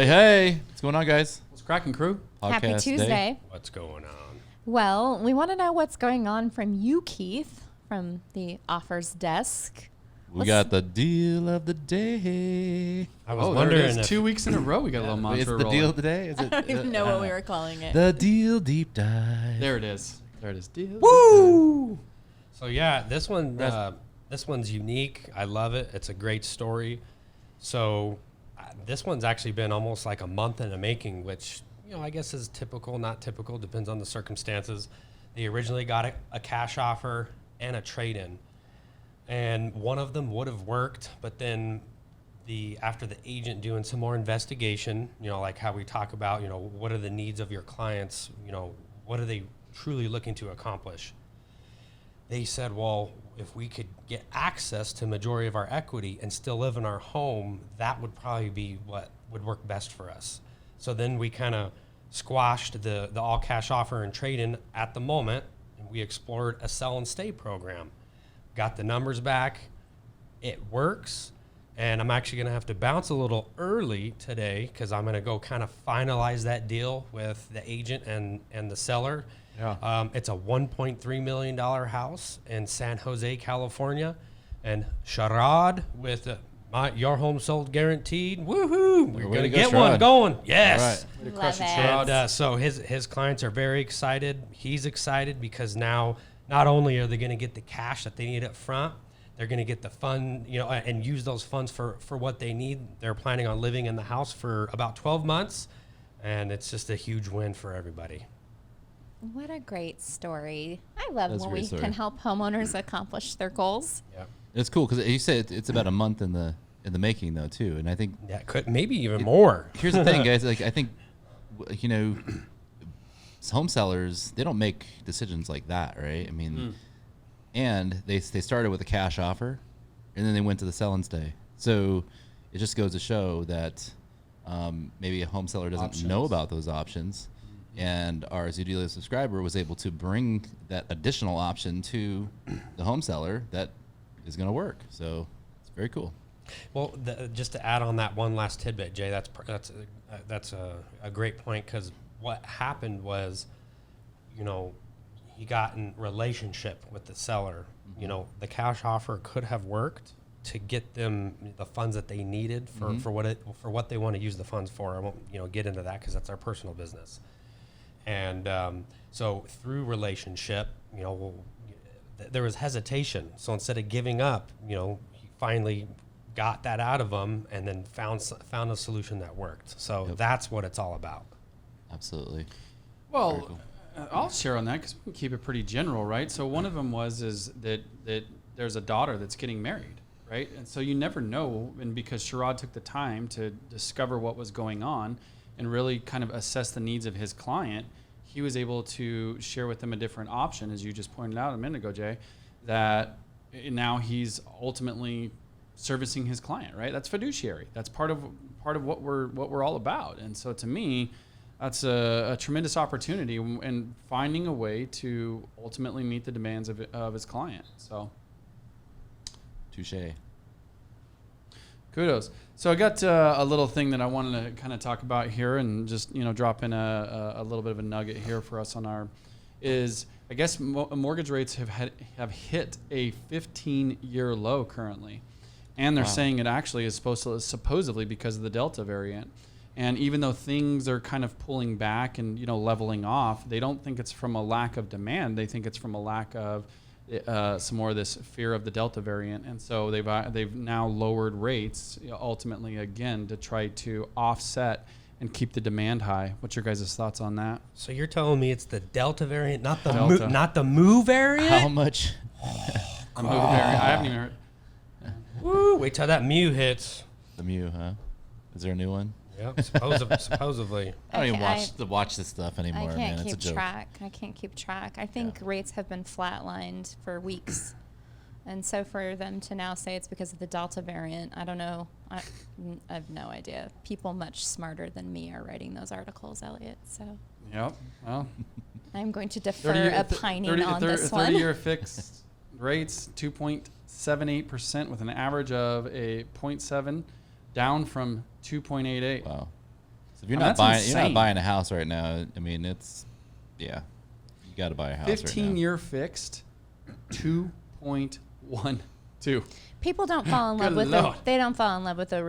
Hey, what's going on, guys? What's cracking, crew? Happy Podcast Tuesday. day. What's going on? Well, we want to know what's going on from you, Keith, from the offers desk. We got the deal of the day. I was There it wondering is. if 2 weeks in a row we got a little Is mantra the rolling. deal of the day? Is I it? don't even know what we were calling it. The deal deep dive. There it is. There it is. Deal. woo. So yeah, this one, Res- this one's unique. I love it. It's a great story. So this one's actually been almost like a month in the making, which I guess is typical, not typical, depends on the circumstances. They originally got a cash offer and a trade-in, and one of them would have worked, but then after the agent doing some more investigation, like how we talk about, what are the needs of your clients, what are they truly looking to accomplish? They said, well, if we could get access to majority of our equity and still live in our home, that would probably be what would work best for us. So then we kind of squashed the all cash offer and trade-in at the moment, and we explored a sell and stay program. Got the numbers back. It works. And I'm actually going to have to bounce a little early today because I'm going to go kind of finalize that deal with the agent and the seller. Yeah. It's a $1.3 million house in San Jose, California. And Sharad with your home sold guaranteed. Woohoo! We're going to get Sharad. one going. Yes. Way to Love crush it, it. Sharad. And so his clients are very excited. He's excited because now not only are they going to get the cash that they need up front, they're going to get the fund, and use those funds for what they need. They're planning on living in the house for about 12 months, and it's just a huge win for everybody. What a great story. I love That's a when great we story. can help homeowners accomplish their goals. Yeah. It's cool because you said it's about a month in the making though too, and I think Yeah, could maybe even more. here's the thing, guys. Like I think home sellers, they don't make decisions like that, right? I mean, and they started with a cash offer, and then they went to the sell and stay. So it just goes to show that maybe a home seller doesn't know about those options, and our Zoodealio subscriber was able to bring that additional option to the home seller that is going to work. So it's very cool. Well, just to add on that one last tidbit, Jay, that's a great point because what happened was, he got in relationship with the seller. The cash offer could have worked to get them the funds that they needed for what they want to use the funds for. I won't get into that because that's our personal business. And so through relationship, there was hesitation. So instead of giving up, he finally got that out of them and then found a solution that worked. So that's what it's all about. Absolutely. Well, Very cool. I'll share on that because we can keep it pretty general, right? So one of them is that there's a daughter that's getting married, right? And so you never know, and because Sharad took the time to discover what was going on and really kind of assess the needs of his client, he was able to share with them a different option, as you just pointed out a minute ago, Jay, that now he's ultimately servicing his client, right? That's fiduciary. That's part of what we're all about. And so to me, that's a tremendous opportunity and finding a way to ultimately meet the demands of his client. So, Touche. kudos. So I got a little thing that I wanted to kind of talk about here and just drop in a little bit of a nugget here for us on our is I guess mortgage rates have hit a 15-year low currently, and they're saying it actually is supposedly because of the Delta variant. And even though things are kind of pulling back and leveling off, they don't think it's from a lack of demand. They think it's from a lack of some more of this fear of the Delta variant. And so they've now lowered rates ultimately again to try to offset and keep the demand high. What's your guys' thoughts on that? So you're telling me it's the Delta variant, not the Delta. not the Mu variant? How much? The Mu variant. I haven't even heard. Woo! Wait till that Mu hits. The Mew, huh? Is there a new one? Yep, supposedly. I don't even I- watch this stuff anymore, I man. can't It's a keep joke. track. I can't keep track. I think rates have been flatlined for weeks. And so for them to now say it's because of the Delta variant, I don't know. I have no idea. People much smarter than me are writing those articles, Elliot. So Yep. Well, I'm going to defer opining on this one. 30-year fixed rates, 2.78% with an average of a 0.7, down from 2.88. Wow. So if you're Oh, not that's buying insane. a house right now, I mean, you got to buy a house right now. 15-year fixed, 2.12. People don't fall in love Good with Lord. they don't fall in love with a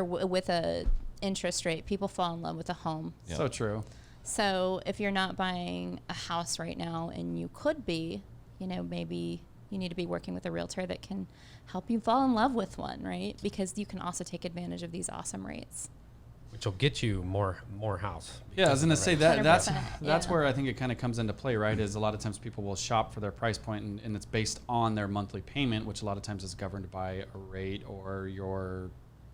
with a interest rate. People fall in love with a home. Yep. So true. So if you're not buying a house right now, and you could be, maybe you need to be working with a realtor that can help you fall in love with one, right? Because you can also take advantage of these awesome rates. Which will get you more house. Yeah, I was going to say that 100%, that's yeah. where I think it kind of comes into play, right? Is a lot of times people will shop for their price point, and it's based on their monthly payment, which a lot of times is governed by a rate or your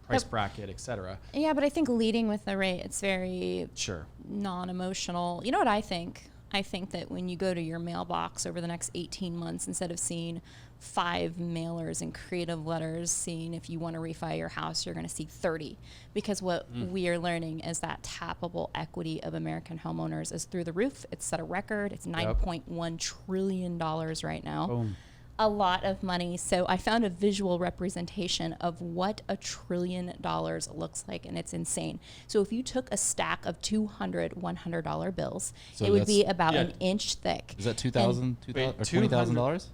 price bracket, et cetera. Yeah, but I think leading with the rate, it's very Sure. non-emotional. You know what I think? I think that when you go to your mailbox over the next 18 months, instead of seeing 5 mailers and creative letters, seeing if you want to refi your house, you're going to see 30. Because what we are learning is that tappable equity of American homeowners is through the roof. It's set a record. It's $9.1 trillion right now. Boom. A lot of money. So I found a visual representation of what $1 trillion looks like, and it's insane. So if you took a stack of 200 $100 bills, So it would that's- be about Yeah. an inch thick. Is that $2,000 Wait, or $20,000?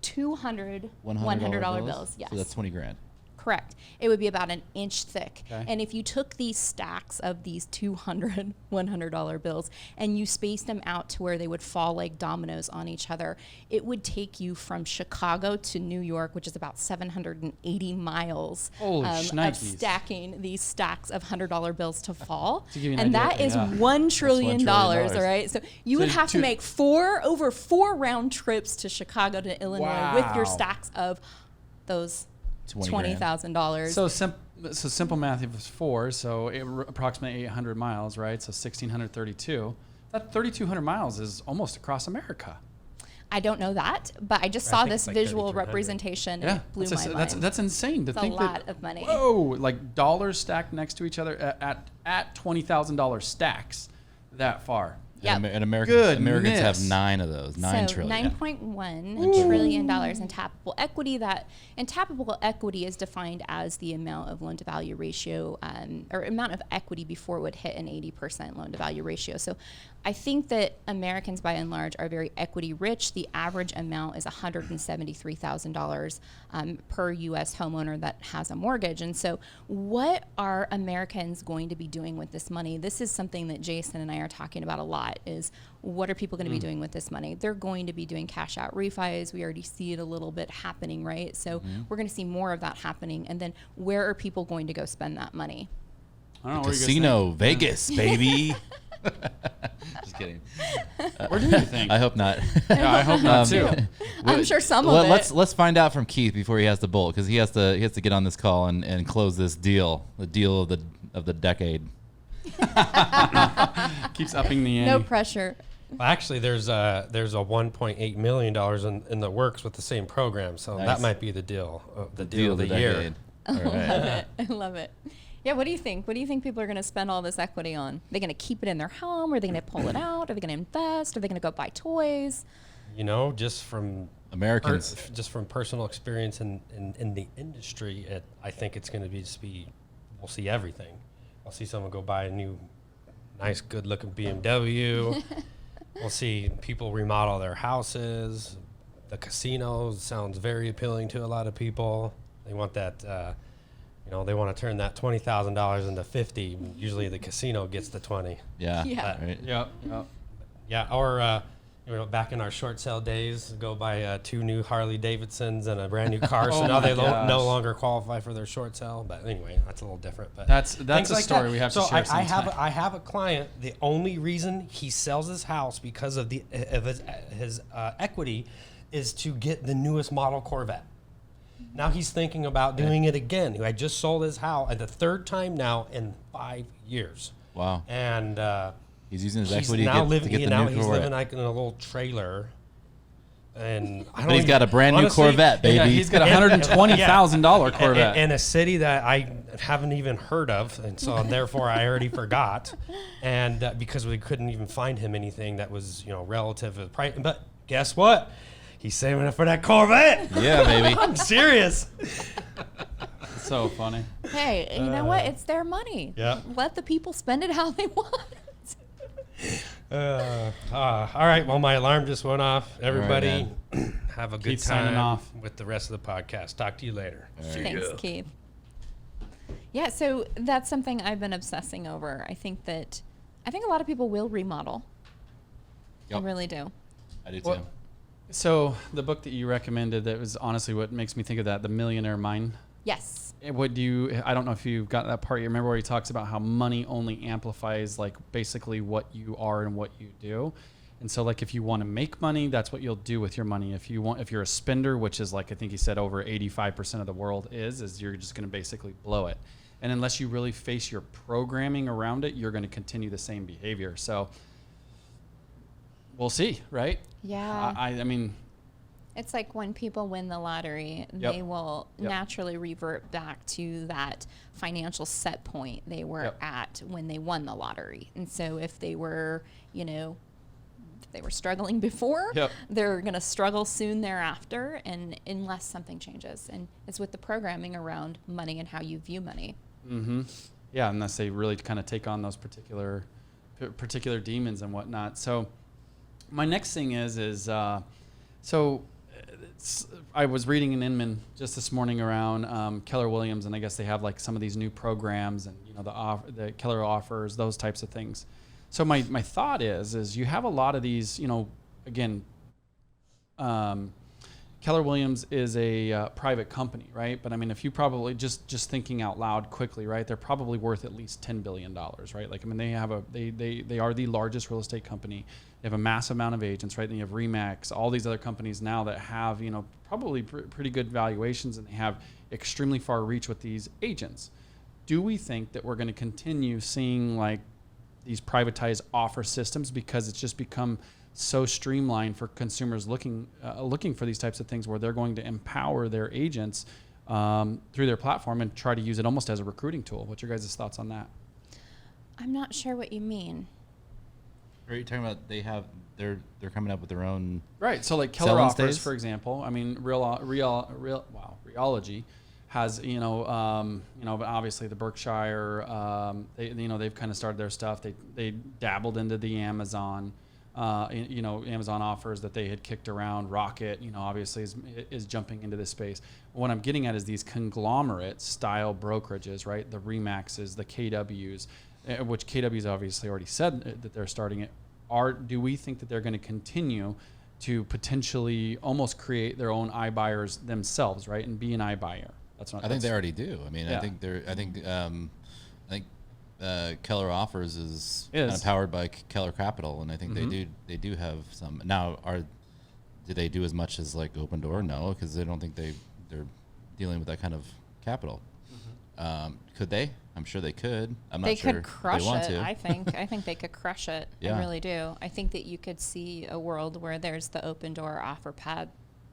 200 $100 $100 bills, yes. So that's 20 grand. Correct. It would be about an inch thick. Okay. And if you took these stacks of these 200 $100 bills and you spaced them out to where they would fall like dominoes on each other, it would take you from Chicago to New York, which is about 780 miles Holy of shnikes. stacking these stacks of $100 bills to fall. To give you an And idea, that is yeah. $1 trillion, $1 trillion. all right? So you So would have to make over four round trips to Chicago to Illinois with your Wow. stacks of those 20 grand. $20,000. So simple math, if it's 4, so approximately 800 miles, right? So 1,632. That 3,200 miles is almost across America. I don't know that, but I just I saw think this it's like visual 3,200. representation Yeah, and it blew my mind. that's insane to It's a think lot that. of money. Whoa, like dollars stacked next to each other at $20,000 stacks that far. Yep. And Americans Goodness. have 9 of those. 9 so trillion. $9.1 trillion in tappable equity. And tappable equity is defined as the amount of loan to value ratio, or amount of equity before it would hit an 80% loan to value ratio. So I think that Americans by and large are very equity rich. The average amount is $173,000 per U.S. homeowner that has a mortgage. And so what are Americans going to be doing with this money? This is something that Jason and I are talking about a lot, is what are people going to be doing with this money? They're going to be doing cash out refis. We already see it a little bit happening, right? So we're going to see more of that happening. And then where are people going to go spend that money? I don't know. What do you guys Casino, think? Vegas, baby. Just kidding. Where do you think? I hope not. Yeah, I hope not too. I'm sure some of it. Let's find out from Keith before he has to bolt, because he has to get on this call and close this deal, the deal of the decade. Keeps upping the ante. No pressure. Well, actually, there's a $1.8 million in the works with the same program, so Nice. that might be the deal of the year. decade. All right. I love it. Yeah, what do you think? What do you think people are going to spend all this equity on? Are they going to keep it in their home? Are they going to pull it out? Are they going to invest? Are they going to go buy toys? You know, just from Americans. just from personal experience in the industry, I think it's going to be we'll see everything. I'll see someone go buy a new, nice, good-looking BMW. We'll see people remodel their houses. The casino sounds very appealing to a lot of people. They want that, they want to turn that $20,000 into $50,000. Usually the casino gets the 20. Yeah. Yeah. Right. Yep. Yeah, or back in our short sale days, go buy 2 new Harley Davidsons and a brand new car. So Oh now my they gosh. no longer qualify for their short sale. But anyway, that's a little different. But That's things a like story that. we have to So share I sometime. have a client. The only reason he sells his house because of his equity is to get the newest model Corvette. Now he's thinking about doing it again. I just sold his house at the 3rd time now in 5 years. Wow. And He's using his he's equity now to living. get the Now new he's Corvette. living like in a little trailer, and I don't But he's even- got a brand new honestly, Corvette, baby. Yeah, he's got a $120,000 Yeah. Corvette. in a city that I haven't even heard of, and so therefore I already forgot, and because we couldn't even find him anything that was relative to the price. But guess what? He's saving it for that Corvette. Yeah, baby. I'm serious. So funny. Hey, you know what? It's their money. Yeah. Let the people spend it how they want. All right. Well, my alarm just went off. Everybody, have a good Keep signing time off. with the rest of the podcast. Talk to you later. Thanks, Keith. Yeah, so that's something I've been obsessing over. I think a lot of people will remodel. Yep. I really do. I do too. Well, so the book that you recommended, that was honestly what makes me think of that, The Millionaire Mind. Yes. I don't know if you got that part. You remember where he talks about how money only amplifies like basically what you are and what you do. And so like if you want to make money, that's what you'll do with your money. If you're a spender, which is like I think he said over 85% of the world is you're just going to basically blow it. And unless you really face your programming around it, you're going to continue the same behavior. So we'll see, right? Yeah. I mean, It's like when people win the lottery, they will naturally revert back to that financial set point they were at when they won the lottery. And so if they were, if they were struggling before, they're going to struggle soon thereafter, and unless something changes. And it's with the programming around money and how you view money. Mm-hmm. Yeah, unless they really kind of take on those particular demons and whatnot. So my next thing is I was reading in Inman just this morning around Keller Williams, and I guess they have like some of these new programs and the Keller offers, those types of things. So my thought is you have a lot of these, again, Keller Williams is a private company, right? But I mean, if you probably just thinking out loud quickly, right? They're probably worth at least $10 billion, right? Like, I mean, they are the largest real estate company. They have a massive amount of agents, right? Then you have Remax, all these other companies now that have, probably pretty good valuations, and they have extremely far reach with these agents. Do we think that we're going to continue seeing like these privatized offer systems because it's just become so streamlined for consumers looking for these types of things, where they're going to empower their agents through their platform and try to use it almost as a recruiting tool? What's your guys' thoughts on that? I'm not sure what you mean. Are you talking about they're coming up with their own Right. So like Keller selling offers, stays? for example. I mean, Realogy has but obviously the Berkshire they've kind of started their stuff. They dabbled into the Amazon. Amazon offers that they had kicked around. Rocket, obviously is jumping into this space. What I'm getting at is these conglomerate style brokerages, right? The Remaxes, the KWs, which KW's obviously already said that they're starting it. Do we think that they're going to continue to potentially almost create their own iBuyers themselves, right? And be an iBuyer? I think they already do. I mean, Yeah. I think Keller Offers is kind of powered by Keller Capital, and I think they do have some. Now, do they do as much as like Open Door? No, because I don't think they're dealing with that kind of capital. Could they? I'm sure they could. I'm not sure They could crush if they want it. to. I think they could crush it. Yeah. I really do. I think that you could see a world where there's the Open Door offer pad,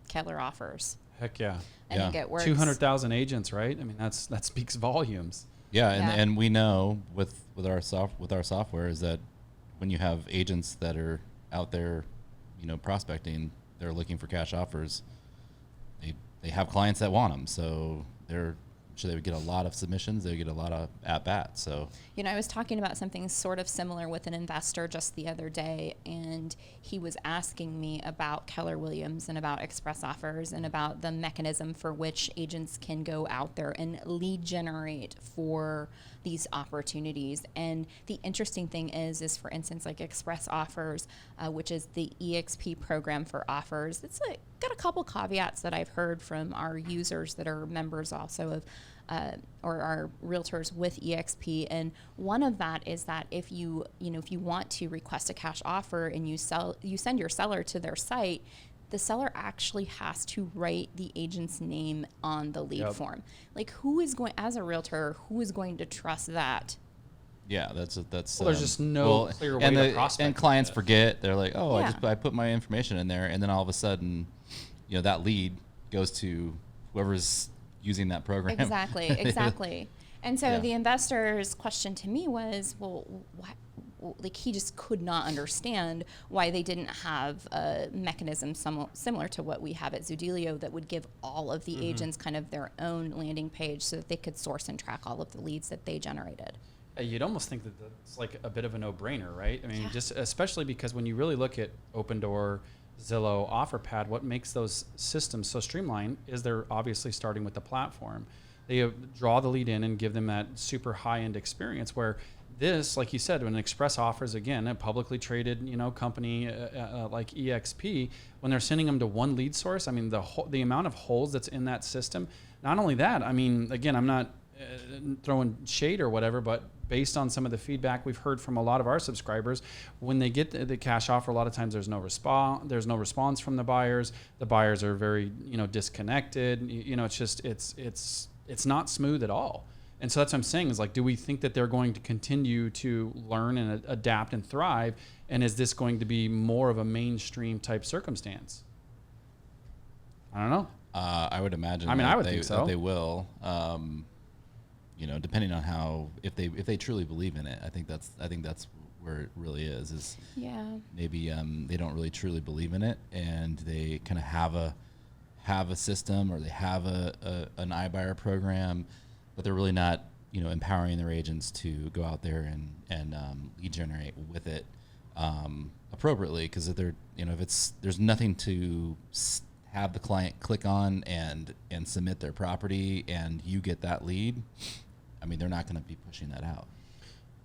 Keller Offers. Heck yeah. I think it works. 200,000 agents, right? I mean, that speaks volumes. Yeah, Yeah. and we know with our software is that when you have agents that are out there, prospecting, they're looking for cash offers. They have clients that want them, so they're sure they would get a lot of submissions. They would get a lot of at bats. So I was talking about something sort of similar with an investor just the other day, and he was asking me about Keller Williams and about express offers and about the mechanism for which agents can go out there and lead generate for these opportunities. And the interesting thing is for instance, like express offers, which is the EXP program for offers. It's got a couple caveats that I've heard from our users that are members also of or our realtors with EXP, and one of that is that if you want to request a cash offer and you send your seller to their site, the seller actually has to write the agent's name on the lead form. Like, who is going, as a realtor, who is going to trust that? yeah, that's. Well, there's just no clear way to prospect. And clients forget. They're like, oh, Yeah. I put my information in there, and then all of a sudden, that lead goes to whoever's using that program. Exactly. And so Yeah. the investor's question to me was, well, like he just could not understand why they didn't have a mechanism similar to what we have at Zoodealio that would give all of the agents kind of their own landing page so that they could source and track all of the leads that they generated. You'd almost think that that's like a bit of a no-brainer, right? I mean, just especially because when you really look at Opendoor, Zillow, OfferPad, what makes those systems so streamlined is they're obviously starting with the platform. They draw the lead in and give them that super high-end experience where this, like you said, when Express offers, again, a publicly traded, company like EXP, when they're sending them to one lead source, I mean, the amount of holes that's in that system. Not only that, I mean, again, I'm not throwing shade or whatever, but based on some of the feedback we've heard from a lot of our subscribers, when they get the cash offer, a lot of times there's no response from the buyers. The buyers are very, disconnected. It's just, it's not smooth at all. And so that's what I'm saying is like, do we think that they're going to continue to learn and adapt and thrive? And is this going to be more of a mainstream type circumstance? I don't know. I would imagine. I would think so. That they will. Depending on how, if they truly believe in it, I think that's where it really is. Maybe they don't really truly believe in it, and they kind of have a system, or they have an iBuyer program, but they're really not, empowering their agents to go out there and lead generate with it appropriately, because if they're, there's nothing to have the client click on and submit their property, and you get that lead. I mean, they're not going to be pushing that out.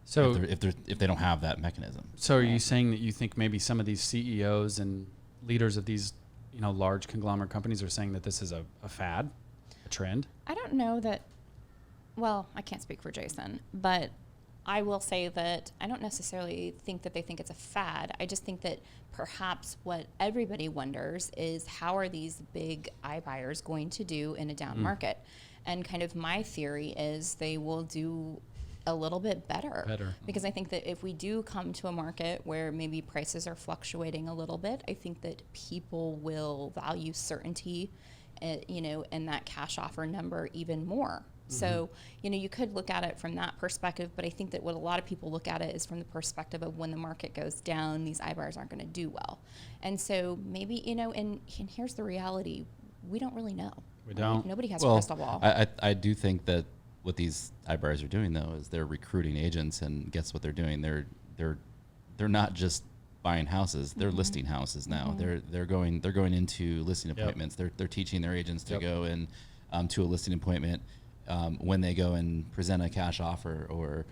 So if they don't have that mechanism. So are you saying that you think maybe some of these CEOs and leaders of these, large conglomerate companies are saying that this is a fad, a trend? I don't know that. Well, I can't speak for Jason, but I will say that I don't necessarily think that they think it's a fad. I just think that perhaps what everybody wonders is how are these big iBuyers going to do in a down market? And kind of my theory is they will do a little bit better. Because I think that if we do come to a market where maybe prices are fluctuating a little bit, I think that people will value certainty, and that cash offer number even more. So, you could look at it from that perspective, but I think that what a lot of people look at it is from the perspective of when the market goes down, these iBuyers aren't going to do well. And so maybe, and here's the reality, we don't really know. We don't. Nobody has a crystal ball. I do think that what these iBuyers are doing, though, is they're recruiting agents, and guess what they're doing? They're not just buying houses; they're listing houses now. They're going into listing appointments. They're teaching their agents to go in to a listing appointment when they go and present a cash offer, or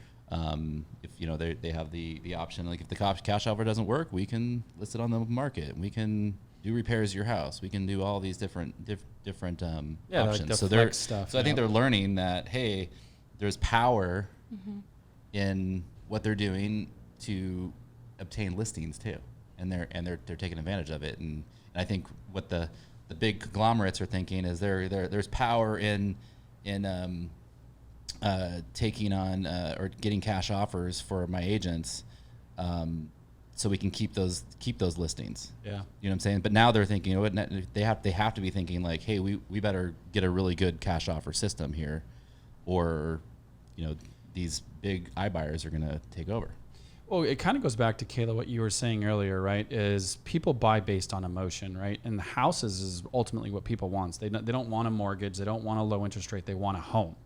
if they have the option, like if the cash offer doesn't work, we can list it on the market. We can do repairs to your house. We can do all these different options. Like the so flex stuff. I think they're learning that, hey, there's power in what they're doing to obtain listings too, and they're taking advantage of it. And I think what the big conglomerates are thinking is there's power in taking on or getting cash offers for my agents. So we can keep those listings. Yeah, you know what I'm saying. But now they're thinking, they have to be thinking like, hey, we better get a really good cash offer system here, or these big iBuyers are going to take over. Well, it kind of goes back to Kayla, what you were saying earlier, right? Is people buy based on emotion, right? And the houses is ultimately what people want. They don't want a mortgage, they don't want a low interest rate, they want a home.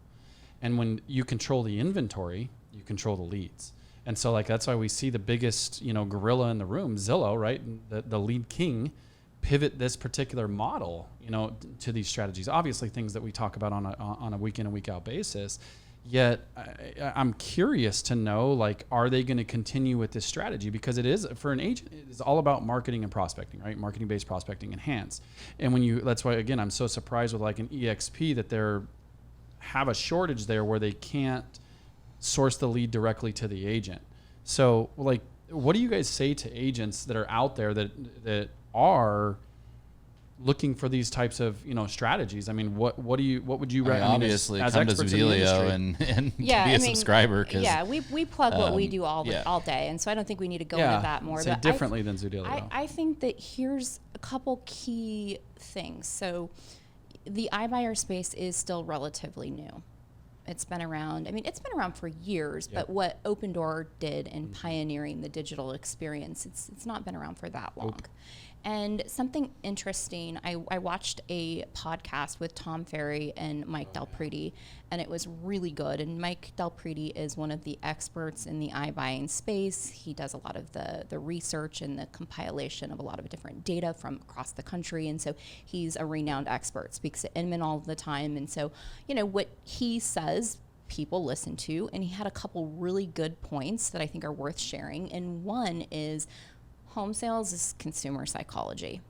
And when you control the inventory, you control the leads. And so that's why we see the biggest, gorilla in the room, Zillow, right? The lead king, pivot this particular model, to these strategies. Obviously things that we talk about on a week in and week out basis. Yet I'm curious to know, are they going to continue with this strategy? Because it is, for an agent, it's all about marketing and prospecting, right? Marketing-based prospecting enhanced. And that's why, again, I'm so surprised with an EXP that they're have a shortage there where they can't source the lead directly to the agent. So what do you guys say to agents that are out there that are looking for these types of strategies? I mean, what would you recommend? Obviously, come to Zoodealio and be a subscriber. We plug what we do all day, and so I don't think we need to go into that more. But differently than Zoodealio. I think that here's a couple key things. So the iBuyer space is still relatively new. It's been around. I mean, it's been around for years, but what Open Door did in pioneering the digital experience, it's not been around for that long. And something interesting, I watched a podcast with Tom Ferry and Mike Del Prete, and it was really good. And Mike Del Prete is one of the experts in the iBuying space. He does a lot of the research and the compilation of a lot of different data from across the country. And so he's a renowned expert, speaks at Inman all the time. And so, you know, what he says, people listen to. And he had a couple really good points that I think are worth sharing. And one is, home sales is consumer psychology.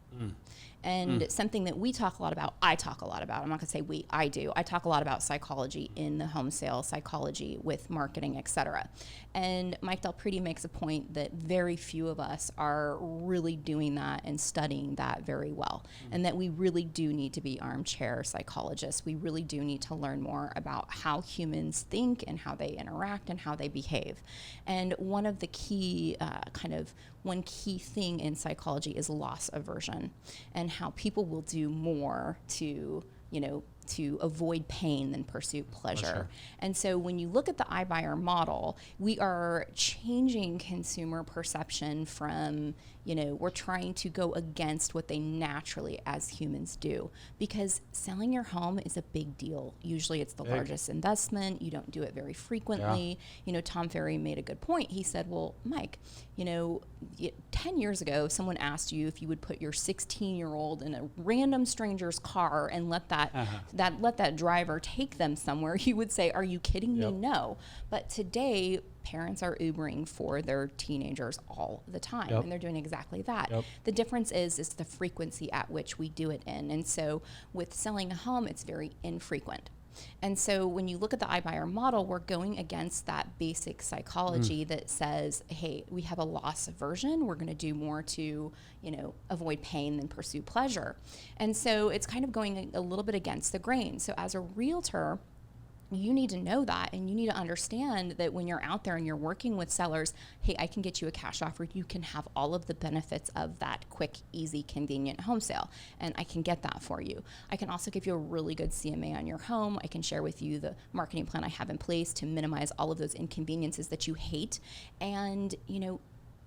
And something that we talk a lot about, I talk a lot about, I'm not gonna say we, I do. I talk a lot about psychology in the home sale, psychology with marketing, et cetera. And Mike Del Prete makes a point that very few of us are really doing that and studying that very well. And that we really do need to be armchair psychologists. We really do need to learn more about how humans think and how they interact and how they behave. And one of the key one key thing in psychology is loss aversion, and how people will do more to avoid pain than pursue pleasure. And so when you look at the iBuyer model, we are changing consumer perception from, we're trying to go against what they naturally as humans do, because selling your home is a big deal. Usually it's the largest investment. You don't do it very frequently. Tom Ferry made a good point. He said, well, Mike, 10 years ago, someone asked you if you would put your 16-year-old in a random stranger's car and let that driver take them somewhere, you would say, are you kidding me? No. But today, parents are Ubering for their teenagers all the time, and they're doing exactly that. The difference is the frequency at which we do it in. And so with selling a home, it's very infrequent. And so when you look at the iBuyer model, we're going against that basic psychology that says, hey, we have a loss aversion. We're going to do more to, avoid pain than pursue pleasure. And so it's kind of going a little bit against the grain. So as a realtor, you need to know that, and you need to understand that when you're out there and you're working with sellers, hey, I can get you a cash offer. You can have all of the benefits of that quick, easy, convenient home sale, and I can get that for you. I can also give you a really good CMA on your home. I can share with you the marketing plan I have in place to minimize all of those inconveniences that you hate. And,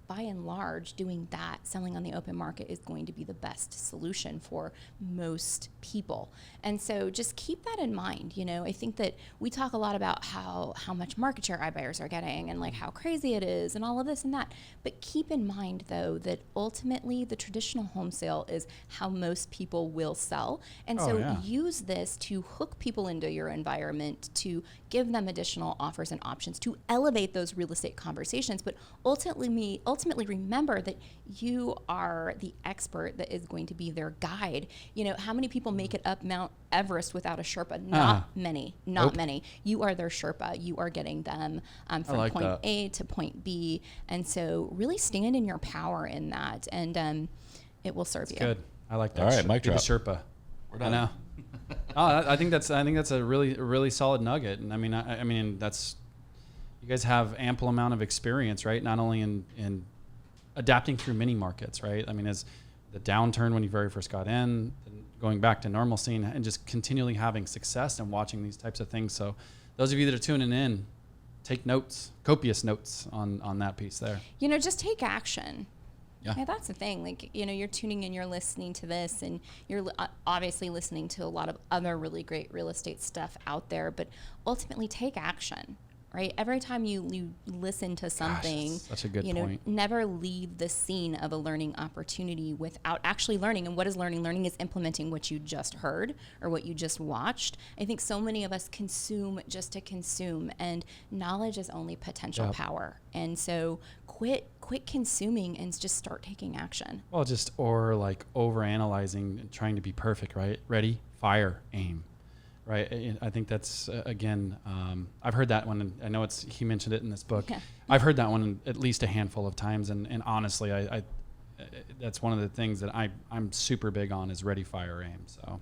by and large, doing that, selling on the open market, is going to be the best solution for most people. And so just keep that in mind. I think that we talk a lot about how much market share iBuyers are getting and like how crazy it is and all of this and that. But keep in mind, though, that ultimately the traditional home sale is how most people will sell. And use this to hook people into your environment, to give them additional offers and options, to elevate those real estate conversations. But ultimately remember that you are the expert that is going to be their guide. How many people make it up Mount Everest without a Sherpa? Not many. You are their Sherpa. You are getting them from point A to point B. And so really stand in your power in that, and it will serve you. Good. I like that. All right, mic drop. The Sherpa. We're done. I know. I think that's a really solid nugget. And I mean that's, you guys have ample amount of experience, right? Not only in adapting through mini markets, right? I mean, as the downturn when you very first got in, and going back to normalcy, and just continually having success and watching these types of things. So those of you that are tuning in, take notes, copious notes on that piece there. Just take action. Yeah, that's the thing. Like, you're tuning in, you're listening to this, and you're obviously listening to a lot of other really great real estate stuff out there, but ultimately take action. Right? Every time you listen to something, that's such a good point. Never leave the scene of a learning opportunity without actually learning. And what is learning? Learning is implementing what you just heard or what you just watched. I think so many of us consume just to consume, and knowledge is only potential power. And so quit consuming and just start taking action. Well, or like overanalyzing and trying to be perfect, right? Ready, fire, aim. Right. I think that's, again, I've heard that one, and I know he mentioned it in this book. Yeah. I've heard that one at least a handful of times. And honestly, I that's one of the things that I'm super big on is ready, fire, aim. So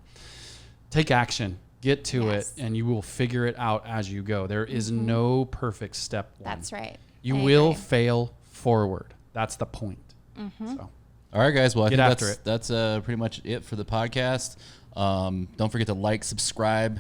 take action, get to it, and you will figure it out as you go. There is no perfect step one. That's right. You will fail forward. That's the point. So. All right, guys. Well, I think that's pretty much it for the podcast. Don't forget to like, subscribe,